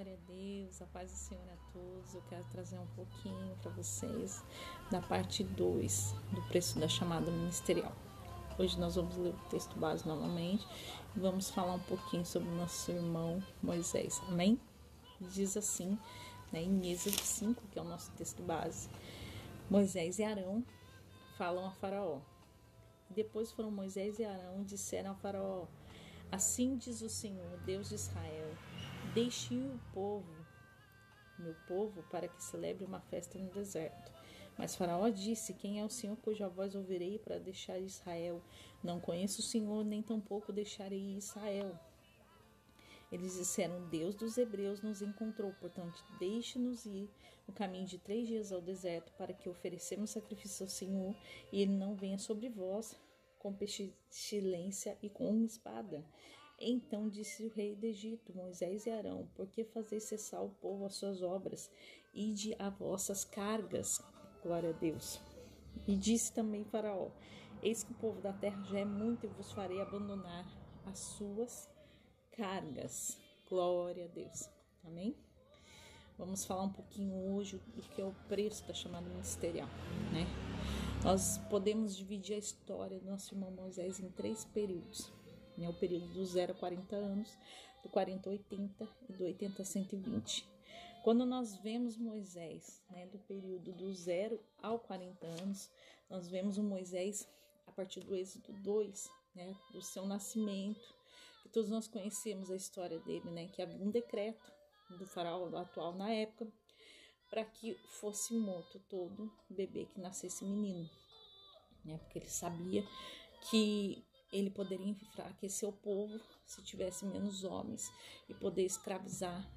Glória a Deus, a paz do Senhor a todos. Eu quero trazer um pouquinho para vocês da parte 2 do preço da chamada ministerial. Hoje nós vamos ler o texto base novamente e vamos falar um pouquinho sobre o nosso irmão Moisés, amém? Diz assim, em Êxodo 5, que é o nosso texto base: Moisés e Arão falam a Faraó. Depois foram Moisés e Arão e disseram a Faraó: assim diz o Senhor, Deus de Israel: deixe o meu povo, para que celebre uma festa no deserto. Mas Faraó disse: quem é o Senhor cuja voz ouvirei para deixar Israel? Não conheço o Senhor, nem tampouco deixarei Israel. Eles disseram: Deus dos hebreus nos encontrou, portanto deixe-nos ir no caminho de 3 dias ao deserto, para que oferecemos sacrifício ao Senhor, e ele não venha sobre vós com pestilência e com espada. Então disse o rei do Egito: Moisés e Arão, por que fazeis cessar o povo às suas obras? Ide a vossas cargas. Glória a Deus. E disse também Faraó: eis que o povo da terra já é muito, e vos farei abandonar as suas cargas. Glória a Deus. Amém? Vamos falar um pouquinho hoje do que é o preço da chamada ministerial, né? Nós podemos dividir a história do nosso irmão Moisés em 3 períodos. O período do 0 a 40 anos, do 40 a 80 e do 80 a 120. Quando nós vemos Moisés, do período do 0 ao 40 anos, nós vemos o Moisés a partir do Êxodo 2, do seu nascimento, que todos nós conhecemos a história dele, que havia um decreto do faraó atual na época, para que fosse morto todo bebê que nascesse menino, porque ele sabia que ele poderia enfraquecer o povo se tivesse menos homens e poder escravizar,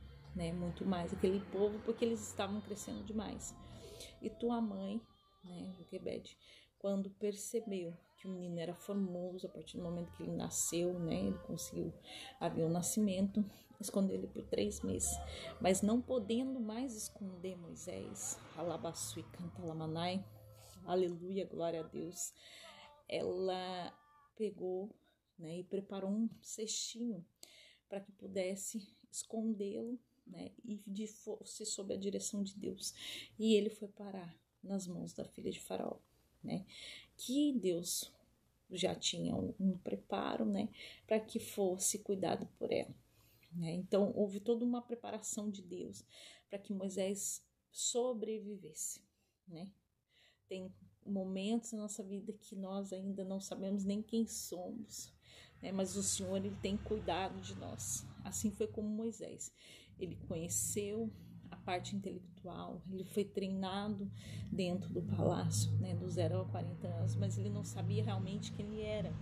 muito mais aquele povo, porque eles estavam crescendo demais. E tua mãe, Joquebede, quando percebeu que o menino era formoso, a partir do momento que ele nasceu, ele conseguiu haver um nascimento, escondeu ele por 3 meses. Mas não podendo mais esconder Moisés, alabaçu e canta lamanai, aleluia, glória a Deus, ela pegou, e preparou um cestinho para que pudesse escondê-lo, e fosse sob a direção de Deus. E ele foi parar nas mãos da filha de Faraó, que Deus já tinha um preparo, para que fosse cuidado por ela. Então houve toda uma preparação de Deus para que Moisés sobrevivesse, Tem momentos na nossa vida que nós ainda não sabemos nem quem somos, mas o Senhor, ele tem cuidado de nós. Assim foi como Moisés. Ele conheceu a parte intelectual, ele foi treinado dentro do palácio, do 0 a 40 anos, mas ele não sabia realmente quem ele era.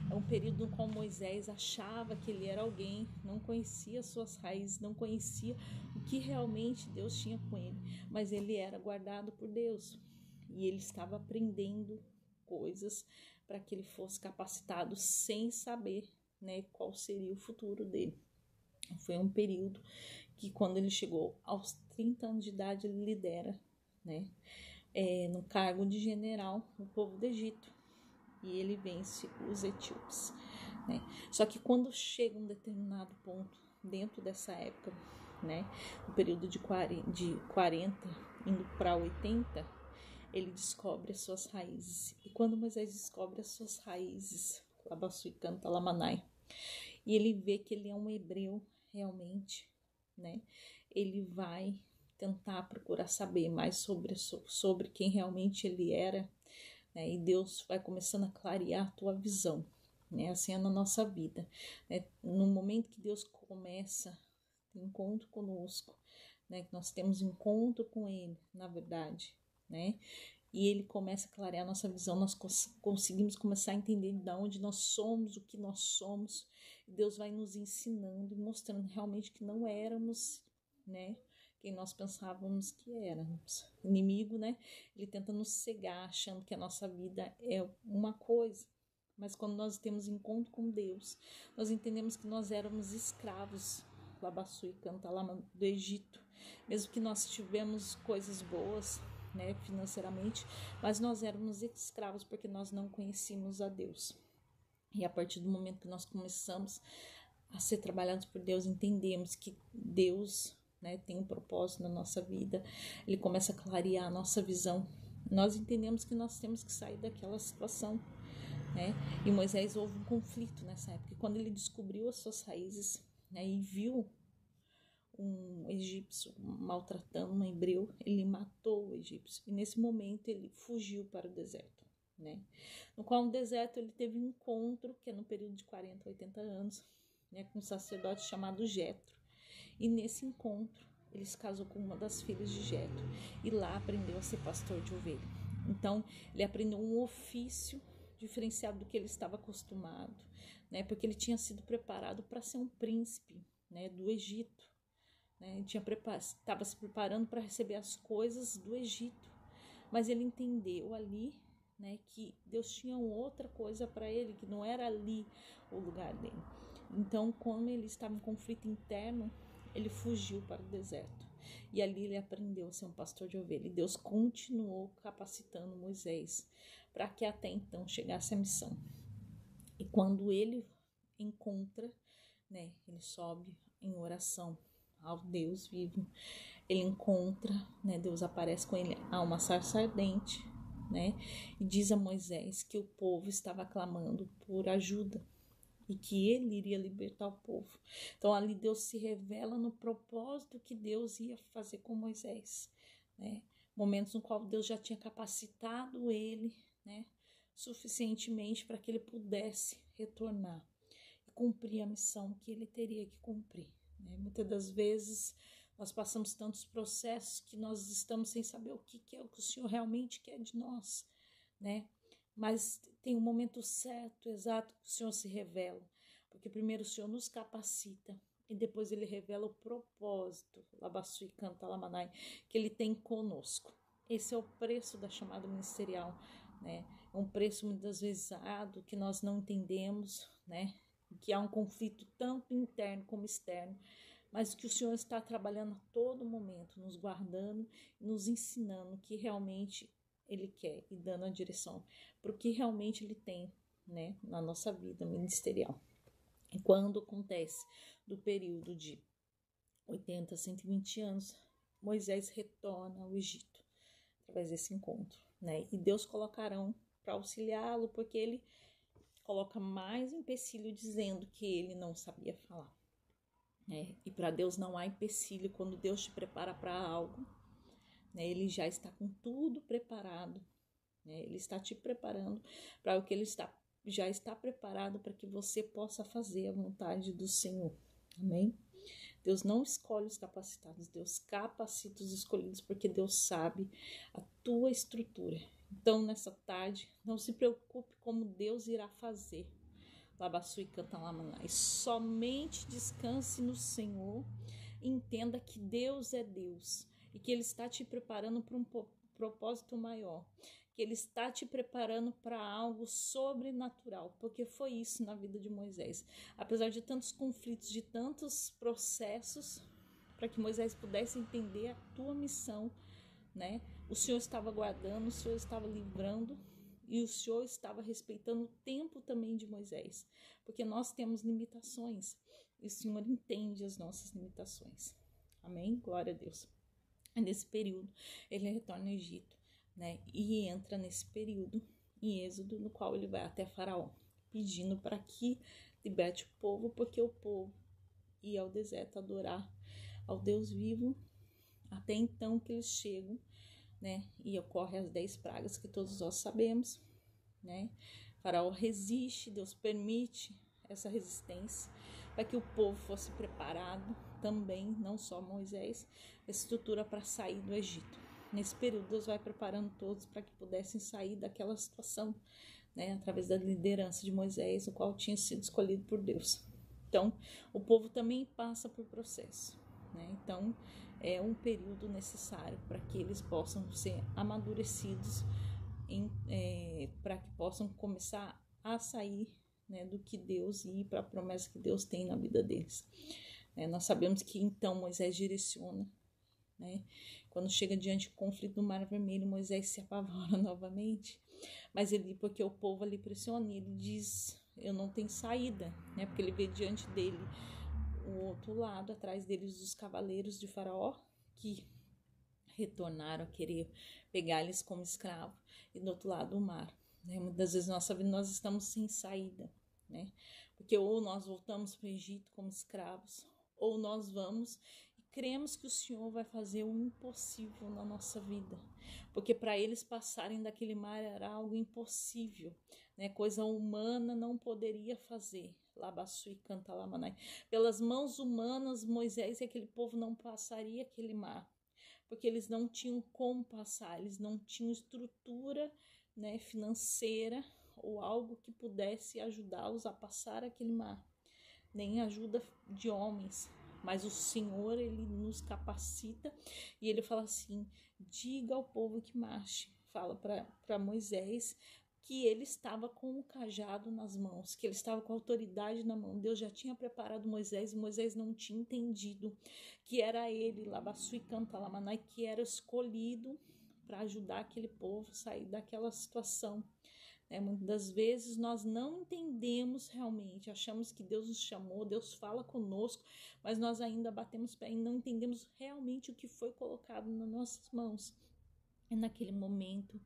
É um período no qual Moisés achava que ele era alguém, não conhecia suas raízes, não conhecia o que realmente Deus tinha com ele, mas ele era guardado por Deus. E ele estava aprendendo coisas para que ele fosse capacitado sem saber, qual seria o futuro dele. Foi um período que, quando ele chegou aos 30 anos de idade, ele lidera, no cargo de general no povo do Egito. E ele vence os etíopes, Só que quando chega um determinado ponto, dentro dessa época, no período de 40 indo para 80, ele descobre as suas raízes. E quando Moisés descobre as suas raízes, labaçu e canta lamanai, e ele vê que ele é um hebreu realmente, ele vai tentar procurar saber mais sobre quem realmente ele era, e Deus vai começando a clarear a tua visão, assim é na nossa vida, no momento que Deus começa a ter encontro conosco, que nós temos encontro com ele, na verdade, e ele começa a clarear a nossa visão, nós conseguimos começar a entender de onde nós somos, o que nós somos. Deus vai nos ensinando e mostrando realmente que não éramos, quem nós pensávamos que éramos. O inimigo, ele tenta nos cegar, achando que a nossa vida é uma coisa. Mas quando nós temos encontro com Deus, nós entendemos que nós éramos escravos, labaçu e canta lá do Egito. Mesmo que nós tivemos coisas boas, financeiramente, mas nós éramos escravos porque nós não conhecíamos a Deus. E a partir do momento que nós começamos a ser trabalhados por Deus, entendemos que Deus né, tem um propósito na nossa vida, ele começa a clarear a nossa visão. Nós entendemos que nós temos que sair daquela situação, né? E Moisés houve um conflito nessa época. Quando ele descobriu as suas raízes, né, e viu um egípcio maltratando um hebreu, ele matou o egípcio. E nesse momento ele fugiu para o deserto, né? No qual no deserto ele teve um encontro, que é no período de 40 a 80 anos, né, com um sacerdote chamado Jetro. E nesse encontro ele se casou com uma das filhas de Jetro e lá aprendeu a ser pastor de ovelha. Então ele aprendeu um ofício diferenciado do que ele estava acostumado, né? Porque ele tinha sido preparado para ser um príncipe, né, do Egito, né? Ele estava se preparando para receber as coisas do Egito, mas ele entendeu ali, né, que Deus tinha outra coisa para ele, que não era ali o lugar dele. Então, como ele estava em conflito interno, ele fugiu para o deserto. E ali ele aprendeu a ser um pastor de ovelha. E Deus continuou capacitando Moisés para que até então chegasse a missão. E quando ele encontra, né, ele sobe em oração ao Deus vivo. Ele encontra, né, Deus aparece com ele a uma sarça ardente, né, e diz a Moisés que o povo estava clamando por ajuda e que ele iria libertar o povo. Então ali Deus se revela no propósito que Deus ia fazer com Moisés, né? Momentos no qual Deus já tinha capacitado ele, né, suficientemente para que ele pudesse retornar e cumprir a missão que ele teria que cumprir, né? Muitas das vezes nós passamos tantos processos que nós estamos sem saber o que é o que o Senhor realmente quer de nós, né? Mas tem um momento certo, exato, que o Senhor se revela. Porque primeiro o Senhor nos capacita e depois ele revela o propósito, Labassui canta Lamanai, que ele tem conosco. Esse é o preço da chamada ministerial, né? É um preço muitas vezes árduo que nós não entendemos, né? Que há um conflito tanto interno como externo, mas que o Senhor está trabalhando a todo momento, nos guardando, nos ensinando que realmente ele quer e dando a direção para o que realmente ele tem, né, na nossa vida ministerial. E quando acontece do período de 80 a 120 anos, Moisés retorna ao Egito através desse encontro, né? E Deus colocarão para auxiliá-lo, porque ele coloca mais empecilho dizendo que ele não sabia falar, né? E para Deus não há empecilho quando Deus te prepara para algo, né? Ele já está com tudo preparado, né? Ele está te preparando para o que ele já está preparado para que você possa fazer a vontade do Senhor. Amém? Deus não escolhe os capacitados, Deus capacita os escolhidos, porque Deus sabe a tua estrutura. Então, nessa tarde, não se preocupe como Deus irá fazer. Labassui canta Lamanai. Somente descanse no Senhor e entenda que Deus é Deus e que Ele está te preparando para um propósito maior, que Ele está te preparando para algo sobrenatural, porque foi isso na vida de Moisés. Apesar de tantos conflitos, de tantos processos, para que Moisés pudesse entender a tua missão, né? O Senhor estava guardando, o Senhor estava livrando e o Senhor estava respeitando o tempo também de Moisés, porque nós temos limitações e o Senhor entende as nossas limitações. Amém? Glória a Deus. Nesse período, ele retorna ao Egito, né? E entra nesse período em Êxodo, no qual ele vai até Faraó, pedindo para que liberte o povo, porque o povo ia ao deserto adorar ao Deus vivo, até então que eles chegam, né? E ocorre as 10 pragas que todos nós sabemos, né? Faraó resiste, Deus permite essa resistência para que o povo fosse preparado também, não só Moisés, a estrutura para sair do Egito. Nesse período, Deus vai preparando todos para que pudessem sair daquela situação, né, através da liderança de Moisés, o qual tinha sido escolhido por Deus. Então, o povo também passa por processo, né? Então, é um período necessário para que eles possam ser amadurecidos, para que possam começar a sair, né, do que Deus e ir para a promessa que Deus tem na vida deles. Nós sabemos que então Moisés direciona, né? Quando chega diante do conflito do Mar Vermelho, Moisés se apavora novamente, mas porque o povo ali pressiona e ele diz, eu não tenho saída, né? Porque ele vê diante dele o outro lado, atrás deles, os cavaleiros de Faraó, que retornaram a querer pegar eles como escravo, e do outro lado o mar. Muitas vezes na nossa vida nós estamos sem saída, né? Porque ou nós voltamos para o Egito como escravos, ou nós vamos e cremos que o Senhor vai fazer o impossível na nossa vida, porque para eles passarem daquele mar era algo impossível, né? Coisa humana não poderia fazer. Labassui canta lamanai. Pelas mãos humanas, Moisés e aquele povo não passaria aquele mar, porque eles não tinham como passar, eles não tinham estrutura, né, financeira ou algo que pudesse ajudá-los a passar aquele mar, nem ajuda de homens, mas o Senhor, ele nos capacita e ele fala assim, diga ao povo que marche, fala para Moisés que ele estava com o cajado nas mãos, que ele estava com a autoridade na mão. Deus já tinha preparado Moisés, e Moisés não tinha entendido que era ele, Labassui canta lamanai, que era escolhido para ajudar aquele povo a sair daquela situação. Muitas das vezes nós não entendemos realmente, achamos que Deus nos chamou, Deus fala conosco, mas nós ainda batemos pé e não entendemos realmente o que foi colocado nas nossas mãos. E naquele momento,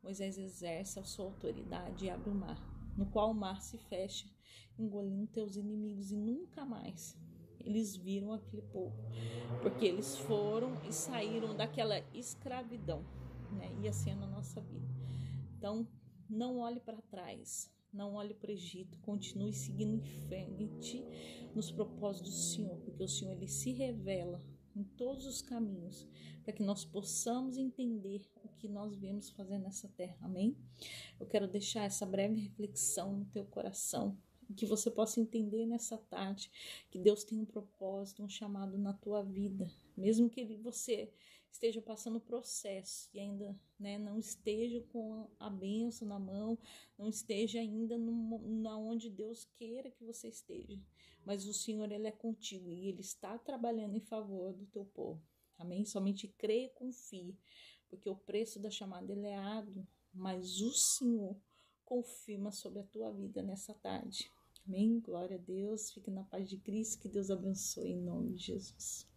Moisés exerce a sua autoridade e abre o mar, no qual o mar se fecha, engolindo teus inimigos, e nunca mais eles viram aquele povo, porque eles foram e saíram daquela escravidão, né? Ia sendo a nossa vida. Então, não olhe para trás, não olhe para o Egito, continue seguindo em frente nos propósitos do Senhor, porque o Senhor, ele se revela em todos os caminhos, para que nós possamos entender o que nós viemos fazer nessa terra, amém? Eu quero deixar essa breve reflexão no teu coração, que você possa entender nessa tarde que Deus tem um propósito, um chamado na tua vida, mesmo que você esteja passando o processo e ainda, né, não esteja com a bênção na mão, não esteja ainda na onde Deus queira que você esteja, mas o Senhor, ele é contigo e ele está trabalhando em favor do teu povo, amém? Somente creia e confie, porque o preço da chamada, ele é árduo, mas o Senhor confirma sobre a tua vida nessa tarde. Amém? Glória a Deus. Fique na paz de Cristo. Que Deus abençoe em nome de Jesus.